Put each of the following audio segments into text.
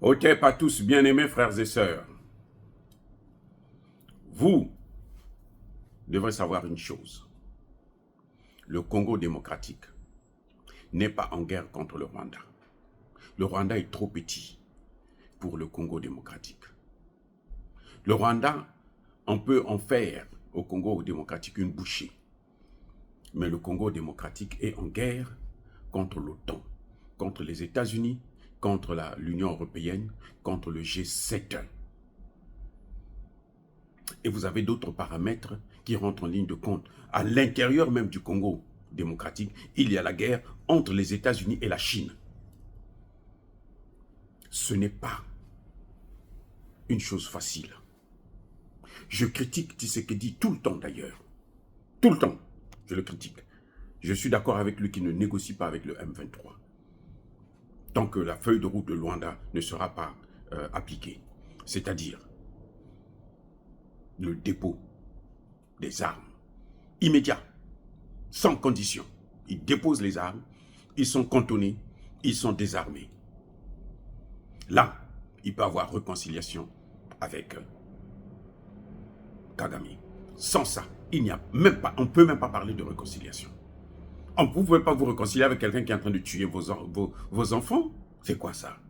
Ok, pas tous, bien-aimés frères et sœurs. Vous devrez savoir une chose. Le Congo démocratique n'est pas en guerre contre le Rwanda. Le Rwanda est trop petit pour le Congo démocratique. Le Rwanda, on peut en faire au Congo démocratique une bouchée. Mais le Congo démocratique est en guerre contre l'OTAN, contre les États-Unis, contre l'Union européenne, contre le G7. Et vous avez d'autres paramètres qui rentrent en ligne de compte. À l'intérieur même du Congo démocratique, il y a la guerre entre les États-Unis et la Chine. Ce n'est pas une chose facile. Je critique Tshisekedi tout le temps d'ailleurs. Tout le temps, je le critique. Je suis d'accord avec lui qui ne négocie pas avec le M23. Tant que la feuille de route de Luanda ne sera pas appliquée. C'est-à-dire le dépôt des armes immédiat, sans condition. Ils déposent les armes, ils sont cantonnés, ils sont désarmés. Là, il peut y avoir réconciliation avec Kagame. Sans ça, il n'y a même pas, on ne peut même pas parler de réconciliation. Vous ne pouvez pas vous réconcilier avec quelqu'un qui est en train de tuer vos enfants. C'est quoi ça?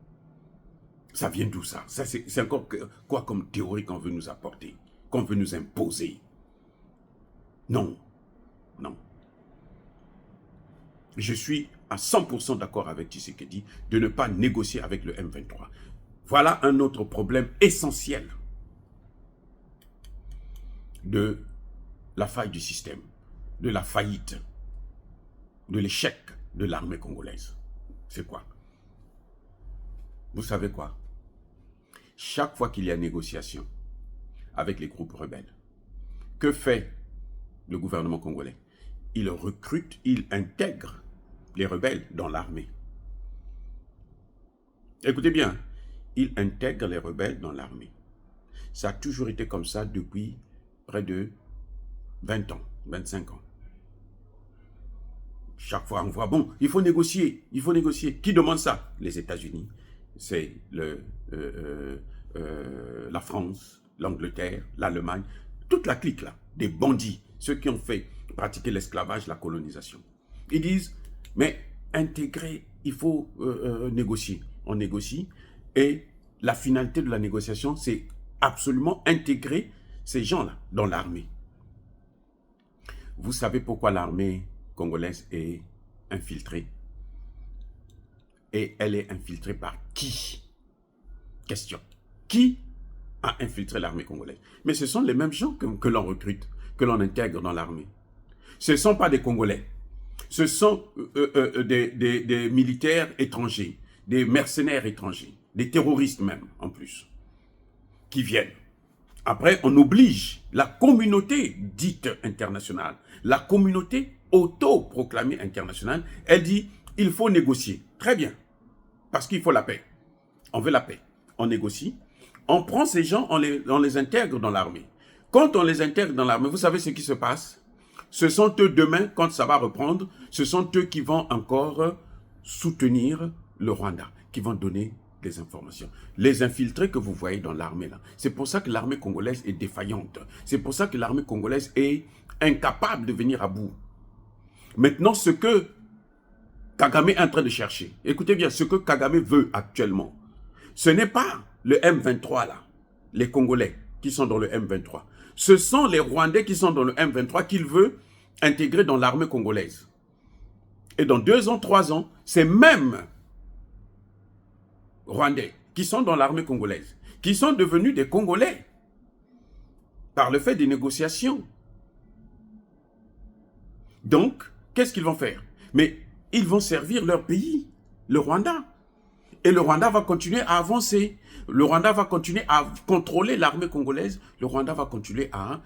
Ça vient d'où ça? C'est encore quoi comme théorie qu'on veut nous apporter, qu'on veut nous imposer? Non, non. Je suis à 100% d'accord avec Tshisekedi de ne pas négocier avec le M23. Voilà un autre problème essentiel de la faille du système, de la faillite, de l'échec de l'armée congolaise. C'est quoi? Vous savez quoi? Chaque fois qu'il y a négociation avec les groupes rebelles, que fait le gouvernement congolais? Il recrute, il intègre les rebelles dans l'armée. Écoutez bien, il intègre les rebelles dans l'armée. Ça a toujours été comme ça depuis près de 20 ans, 25 ans. Chaque fois, on voit, bon, il faut négocier, il faut négocier. Qui demande ça? Les États-Unis, c'est la France, l'Angleterre, l'Allemagne, toute la clique là, des bandits, ceux qui ont fait pratiquer l'esclavage, la colonisation. Ils disent, mais intégrer, il faut négocier. On négocie et la finalité de la négociation, c'est absolument intégrer ces gens-là dans l'armée. Vous savez pourquoi l'armée congolaise est infiltrée? Et elle est infiltrée par qui? Question. Qui a infiltré l'armée congolaise? Mais ce sont les mêmes gens que l'on recrute, que l'on intègre dans l'armée. Ce ne sont pas des Congolais. Ce sont des militaires étrangers, des mercenaires étrangers, des terroristes même, en plus, qui viennent. Après, on oblige la communauté dite internationale, la communauté auto-proclamée internationale, elle dit, il faut négocier. Très bien, parce qu'il faut la paix. On veut la paix. On négocie. On prend ces gens, on les intègre dans l'armée. Quand on les intègre dans l'armée, vous savez ce qui se passe? Ce sont eux demain, quand ça va reprendre, ce sont eux qui vont encore soutenir le Rwanda, qui vont donner des informations. Les infiltrés que vous voyez dans l'armée là, c'est pour ça que l'armée congolaise est défaillante. C'est pour ça que l'armée congolaise est incapable de venir à bout. Maintenant, ce que Kagame est en train de chercher, écoutez bien, ce que Kagame veut actuellement, ce n'est pas le M23 là, les Congolais qui sont dans le M23. Ce sont les Rwandais qui sont dans le M23 qu'il veut intégrer dans l'armée congolaise. Et dans 2 ans, 3 ans, ces mêmes Rwandais qui sont dans l'armée congolaise, qui sont devenus des Congolais par le fait des négociations. Donc, qu'est-ce qu'ils vont faire? Mais ils vont servir leur pays, le Rwanda. Et le Rwanda va continuer à avancer. Le Rwanda va continuer à contrôler l'armée congolaise. Le Rwanda va continuer à,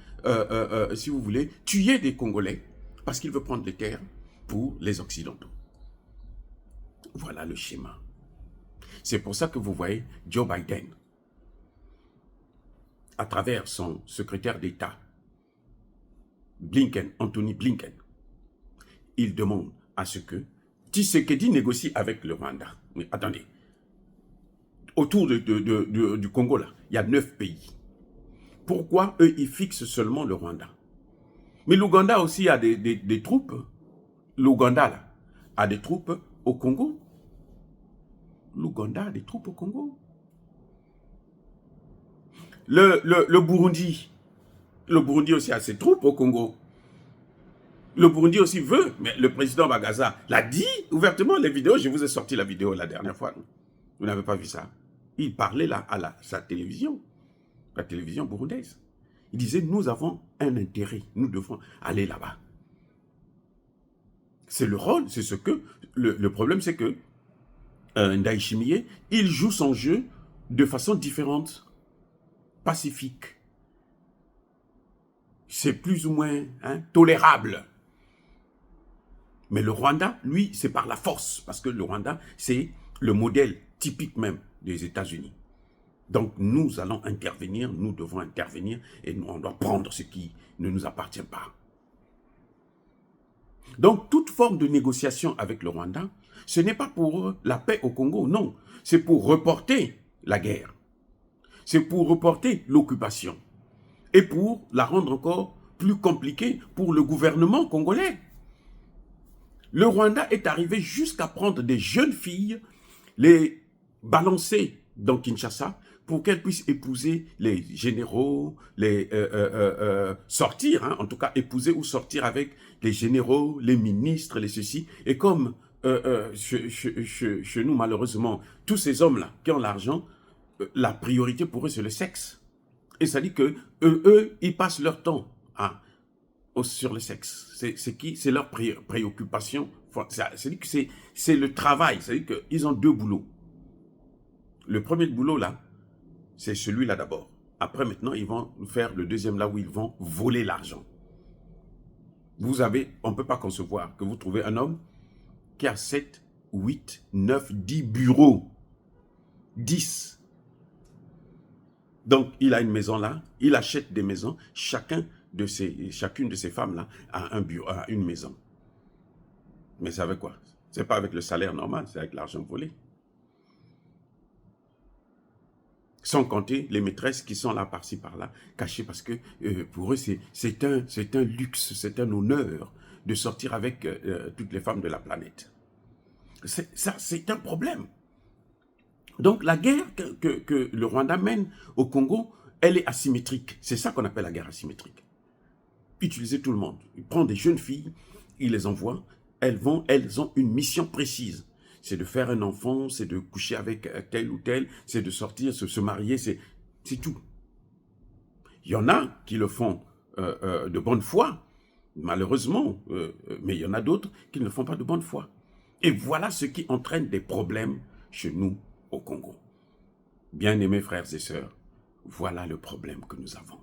si vous voulez, tuer des Congolais parce qu'il veut prendre les terres pour les Occidentaux. Voilà le schéma. C'est pour ça que vous voyez Joe Biden, à travers son secrétaire d'État, Anthony Blinken, il demande à ce que Tshisekedi négocie avec le Rwanda. Mais attendez, autour du Congo, là, il y a 9 pays. Pourquoi eux, ils fixent seulement le Rwanda? Mais l'Ouganda aussi a des troupes. L'Ouganda, là, a des troupes au Congo. L'Ouganda a des troupes au Congo. Le Burundi aussi a ses troupes au Congo. Le Burundi aussi veut, mais le président Bagaza l'a dit ouvertement, les vidéos, je vous ai sorti la vidéo la dernière fois. Vous n'avez pas vu ça? Il parlait là à sa télévision, la télévision burundaise. Il disait, nous avons un intérêt, nous devons aller là-bas. C'est le rôle, c'est ce que... Le problème, c'est que Ndayishimiye, il joue son jeu de façon différente, pacifique. C'est plus ou moins tolérable. Mais le Rwanda, lui, c'est par la force, parce que le Rwanda, c'est le modèle typique même des États-Unis. Donc, nous allons intervenir, nous devons intervenir, et nous, on doit prendre ce qui ne nous appartient pas. Donc, toute forme de négociation avec le Rwanda, ce n'est pas pour la paix au Congo, non. C'est pour reporter la guerre. C'est pour reporter l'occupation. Et pour la rendre encore plus compliquée pour le gouvernement congolais. Le Rwanda est arrivé jusqu'à prendre des jeunes filles, les balancer dans Kinshasa pour qu'elles puissent épouser les généraux, sortir, en tout cas épouser ou sortir avec les généraux, les ministres, les ceci. Et comme chez nous, malheureusement, tous ces hommes-là qui ont l'argent, la priorité pour eux, c'est le sexe. Et ça dit que eux, ils passent leur temps sur le sexe. C'est leur préoccupation. C'est-à-dire que c'est le travail. C'est-à-dire qu'ils ont 2 boulots. Le premier boulot, là, c'est celui-là d'abord. Après, maintenant, ils vont faire le deuxième, là où ils vont voler l'argent. On ne peut pas concevoir que vous trouvez un homme qui a 7, 8, 9, 10 bureaux. 10. Donc, il a une maison là, il achète des maisons, chacune de ces femmes-là a un bureau, a une maison. Mais c'est avec quoi? C'est pas avec le salaire normal, c'est avec l'argent volé. Sans compter les maîtresses qui sont là, par-ci, par-là, cachées, parce que pour eux, c'est un luxe, c'est un honneur de sortir avec toutes les femmes de la planète. C'est un problème. Donc la guerre que le Rwanda mène au Congo, elle est asymétrique. C'est ça qu'on appelle la guerre asymétrique. Utiliser tout le monde. Il prend des jeunes filles, il les envoie, elles ont une mission précise. C'est de faire un enfant, c'est de coucher avec tel ou tel, c'est de sortir, se marier, c'est tout. Il y en a qui le font de bonne foi, malheureusement, mais il y en a d'autres qui ne le font pas de bonne foi. Et voilà ce qui entraîne des problèmes chez nous au Congo. Bien-aimés frères et sœurs, voilà le problème que nous avons.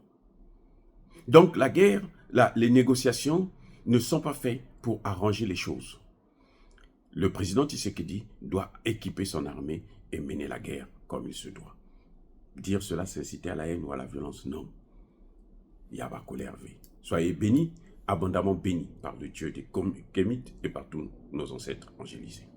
Donc la guerre, les négociations ne sont pas faites pour arranger les choses. Le président Tshisekedi doit équiper son armée et mener la guerre comme il se doit. Dire cela, c'est inciter à la haine ou à la violence, non. Yabakole Hervé. Soyez bénis, abondamment bénis par le Dieu des Kémites et par tous nos ancêtres angélisés.